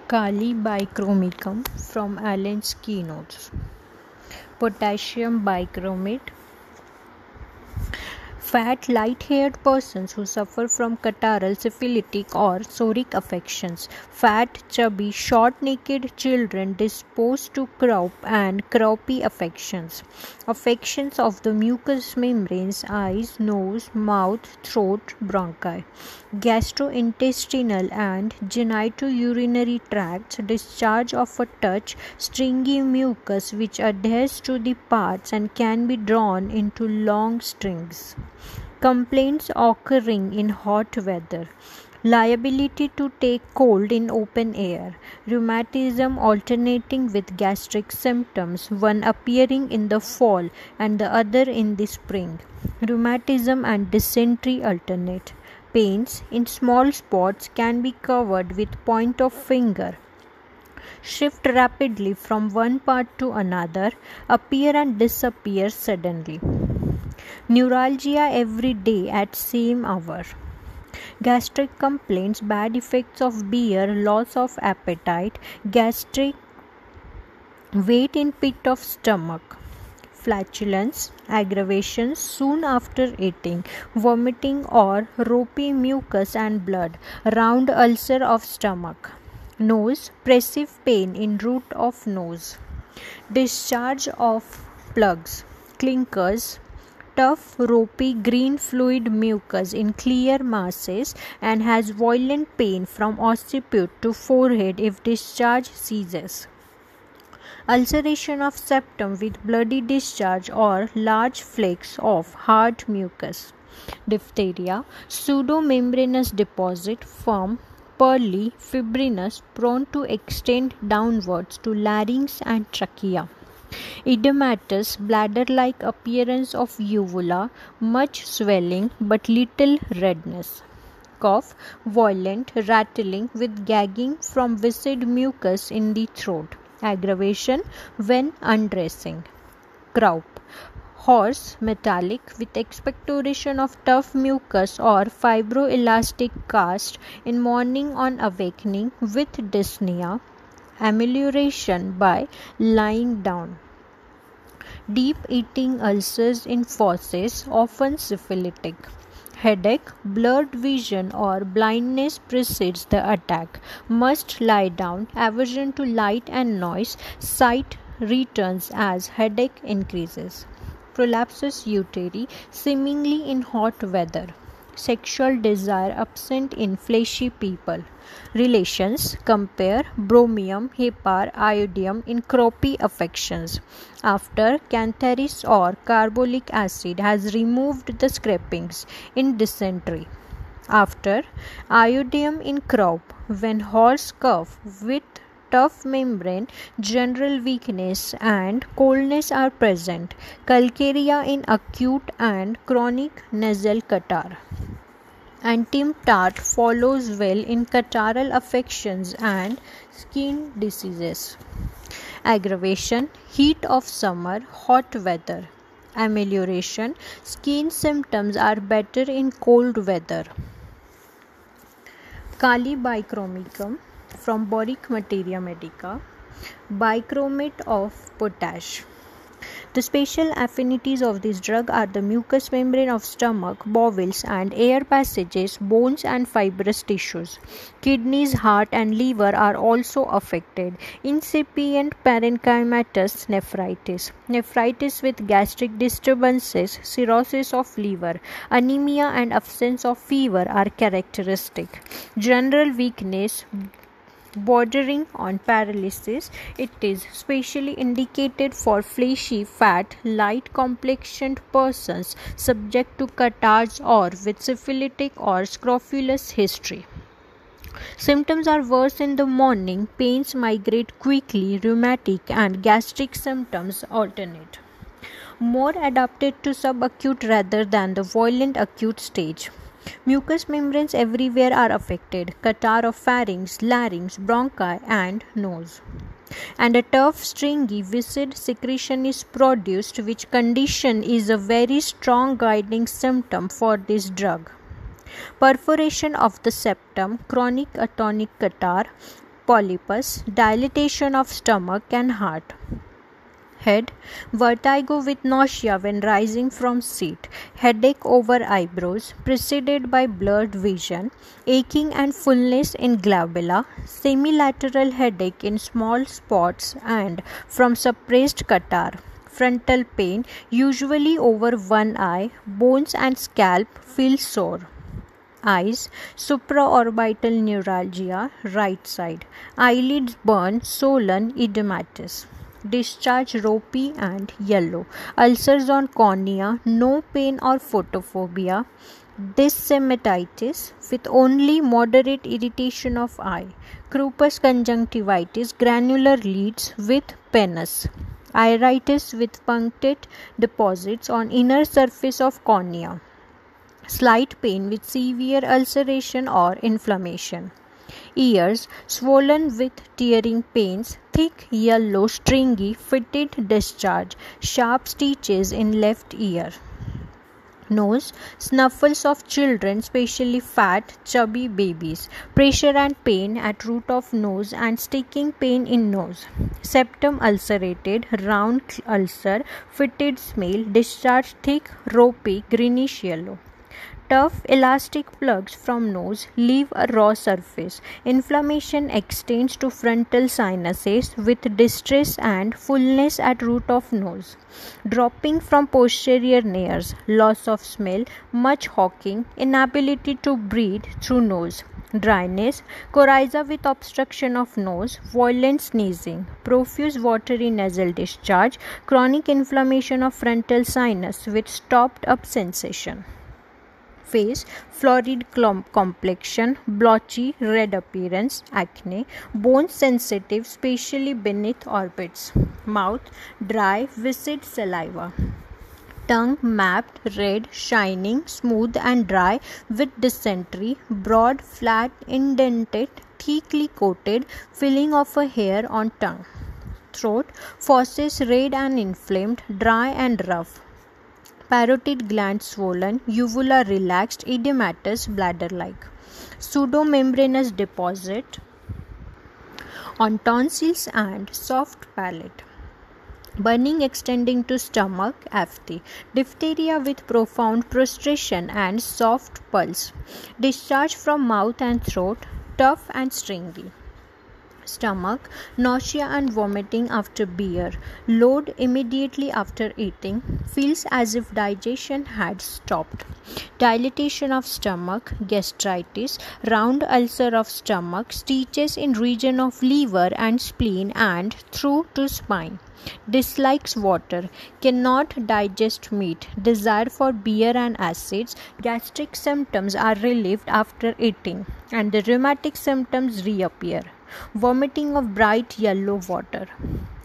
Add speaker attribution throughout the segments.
Speaker 1: Bichromicum from Allen's Keynotes. Potassium bichromate. Fat, light-haired persons who suffer from catarrhal, syphilitic or psoriatic affections. Fat, chubby, short-necked children disposed to croup and croupy affections. Affections of the mucous membranes, eyes, nose, mouth, throat, bronchi. Gastrointestinal and genitourinary tracts. Discharge of a touch, stringy mucus which adheres to the parts and can be drawn into long strings. Complaints occurring in hot weather. Liability to take cold in open air. Rheumatism alternating with gastric symptoms, one appearing in the fall and the other in the spring. Rheumatism and dysentery alternate. Pains in small spots can be covered with point of finger. Shift rapidly from one part to another, appear and disappear suddenly. Neuralgia every day at same hour. Gastric complaints, bad effects of beer, loss of appetite, gastric weight in pit of stomach. Flatulence, aggravations soon after eating, vomiting or ropey mucus and blood, round ulcer of stomach. Nose, pressive pain in root of nose. Discharge of plugs, clinkers, tough, ropey, green fluid mucus in clear masses and has violent pain from occiput to forehead if discharge ceases. Ulceration of septum with bloody discharge or large flakes of hard mucus. Diphtheria, pseudomembranous deposit, firm, pearly, fibrinous, prone to extend downwards to larynx and trachea. Edematous, bladder-like appearance of uvula, much swelling but little redness. Cough, violent, rattling with gagging from viscid mucus in the throat. Aggravation when undressing. Croup, hoarse, metallic with expectoration of tough mucus or fibroelastic cast in morning on awakening with dyspnea. Amelioration by lying down. Deep eating ulcers in fauces, often syphilitic. Headache, blurred vision or blindness precedes the attack. Must lie down. Aversion to light and noise. Sight returns as headache increases. Prolapsus uteri, seemingly in hot weather. Sexual desire absent in fleshy people. Relations, compare bromium, hepar, iodium in croupy affections. After cantharis or carbolic acid has removed the scrapings in dysentery. After iodium in croup, when horse cough with tough membrane, general weakness and coldness are present. Calcarea in acute and chronic nasal catarrh. Antim tart follows well in catarrhal affections and skin diseases. Aggravation, heat of summer, hot weather. Amelioration, skin symptoms are better in cold weather. Bichromicum from Homeopathic Materia Medica. Bichromate of potash. The special affinities of this drug are the mucous membrane of stomach, bowels and air passages, bones and fibrous tissues. Kidneys, heart and liver are also affected. Incipient parenchymatous nephritis. Nephritis with gastric disturbances, cirrhosis of liver, anemia and absence of fever are characteristic. General weakness bordering on paralysis. It is specially indicated for fleshy, fat, light complexioned persons subject to catarrhs or with syphilitic or scrofulous history. Symptoms are worse in the morning, pains migrate quickly, rheumatic and gastric symptoms alternate. More adapted to subacute rather than the violent acute stage. Mucous membranes everywhere are affected, catarrh of pharynx, larynx, bronchi and nose. And a tough, stringy, viscid secretion is produced, which condition is a very strong guiding symptom for this drug. Perforation of the septum, chronic atonic catarrh, polypus, dilatation of stomach and heart. Head, vertigo with nausea when rising from seat, headache over eyebrows, preceded by blurred vision, aching and fullness in glabella, semilateral headache in small spots and from suppressed catarrh, frontal pain, usually over one eye, bones and scalp feel sore. Eyes, supraorbital neuralgia, right side, eyelids burn, swollen, edematous. Discharge ropey and yellow. Ulcers on cornea, no pain or photophobia. Dyssematitis with only moderate irritation of eye. Crupus conjunctivitis, granular leads with pannus. Iritis with punctate deposits on inner surface of cornea. Slight pain with severe ulceration or inflammation. Ears swollen with tearing pains, thick yellow stringy fitted discharge, sharp stitches in left ear. Nose, snuffles of children, especially fat, chubby babies, pressure and pain at root of nose and sticking pain in nose. Septum ulcerated, round ulcer, fitted smell, discharge thick, ropey, greenish yellow. Tough elastic plugs from nose leave a raw surface. Inflammation extends to frontal sinuses with distress and fullness at root of nose. Dropping from posterior nares, loss of smell, much hawking, inability to breathe through nose. Dryness, coryza with obstruction of nose, violent sneezing, profuse watery nasal discharge, chronic inflammation of frontal sinus with stopped up sensation. Face, florid complexion, blotchy, red appearance, acne, bones sensitive, especially beneath orbits. Mouth, dry, viscid saliva. Tongue mapped, red, shining, smooth and dry with dysentery, broad, flat, indented, thickly coated, filling of a hair on tongue. Throat, fauces red and inflamed, dry and rough. Parotid gland swollen, uvula relaxed, edematous, bladder-like. Pseudomembranous deposit on tonsils and soft palate. Burning extending to stomach, aphthy. Diphtheria with profound prostration and soft pulse. Discharge from mouth and throat, tough and stringy. Stomach, nausea and vomiting after beer, load immediately after eating, feels as if digestion had stopped. Dilatation of stomach, gastritis, round ulcer of stomach, stitches in region of liver and spleen and through to spine. Dislikes water, cannot digest meat, desire for beer and acids, gastric symptoms are relieved after eating and the rheumatic symptoms reappear. Vomiting of bright yellow water.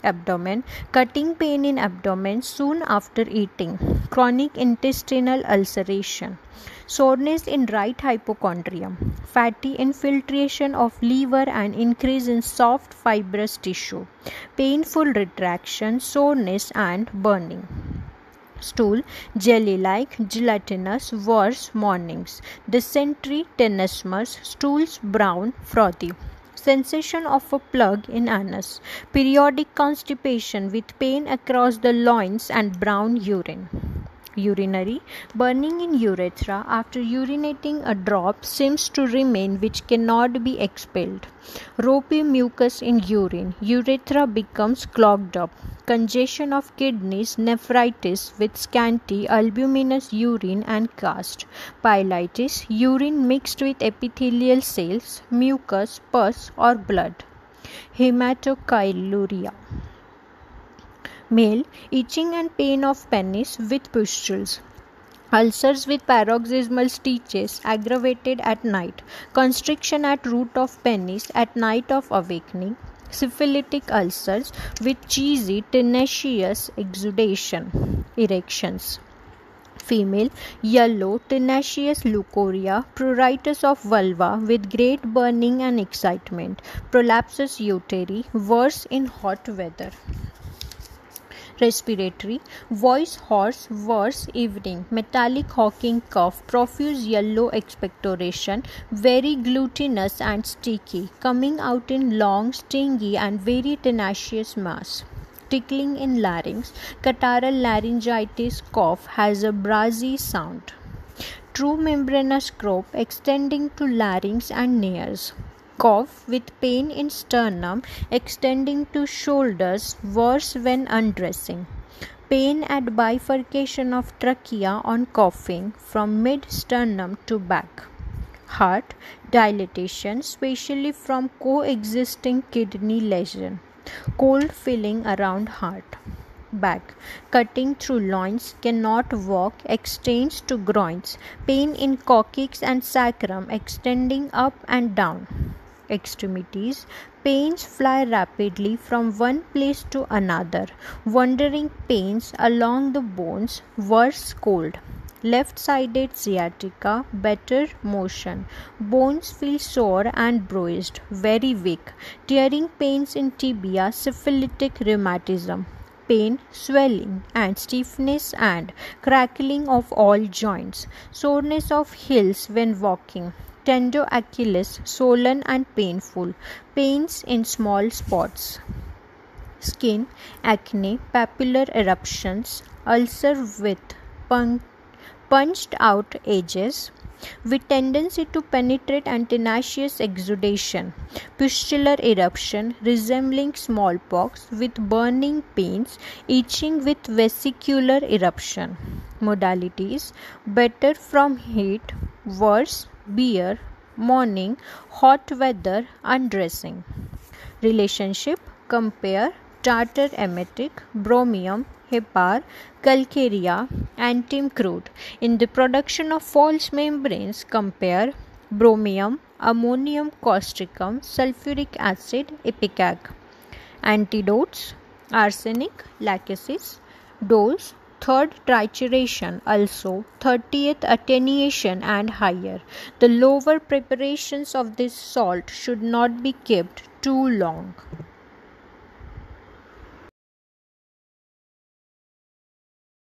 Speaker 1: Abdomen, cutting pain in abdomen soon after eating. Chronic intestinal ulceration. Soreness in right hypochondrium. Fatty infiltration of liver and increase in soft fibrous tissue. Painful retraction, soreness and burning. Stool, jelly-like, gelatinous, worse mornings. Dysentery, tenesmus, stools brown, frothy. Sensation of a plug in anus, periodic constipation with pain across the loins and brown urine. Urinary, burning in urethra after urinating a drop seems to remain which cannot be expelled. Ropey mucus in urine, urethra becomes clogged up. Congestion of kidneys, nephritis with scanty albuminous urine and cast. Pyelitis, urine mixed with epithelial cells, mucus, pus or blood. Hematocheiluria. Male, itching and pain of penis with pustules. Ulcers with paroxysmal stitches aggravated at night. Constriction at root of penis at night of awakening. Syphilitic ulcers with cheesy tenacious exudation. Erections. Female, yellow, tenacious leukorrhea, pruritus of vulva with great burning and excitement. Prolapsus uteri, worse in hot weather. Respiratory, voice hoarse, worse evening, metallic hawking cough, profuse yellow expectoration, very glutinous and sticky, coming out in long, stingy and very tenacious mass. Tickling in larynx, catarrhal laryngitis cough has a brassy sound. True membranous croup extending to larynx and nares. Cough with pain in sternum extending to shoulders, worse when undressing. Pain at bifurcation of trachea on coughing from mid-sternum to back. Heart dilatation, especially from coexisting kidney lesion. Cold feeling around heart. Back, cutting through loins, cannot walk, extends to groins, pain in coccyx and sacrum extending up and down. Extremities, pains fly rapidly from one place to another, wandering pains along the bones, worse cold. Left-sided sciatica, better motion. Bones feel sore and bruised, very weak. Tearing pains in tibia, syphilitic rheumatism. Pain, swelling and stiffness and crackling of all joints. Soreness of heels when walking. Tendo Achilles, swollen and painful. Pains in small spots. Skin, acne, papular eruptions, ulcer with punched out edges, with tendency to penetrate and tenacious exudation, pustular eruption resembling smallpox with burning pains, itching with vesicular eruption. Modalities: better from heat, worse beer, morning, hot weather, undressing. Relationship: compare tartar emetic, bromium, hepar, calcarea, antim crude. In the production of false membranes, compare bromium, ammonium causticum, sulfuric acid, ipecac. Antidotes: arsenic, lachesis. Dose: third trituration, also 30th attenuation and higher. The lower preparations of this salt should not be kept too long.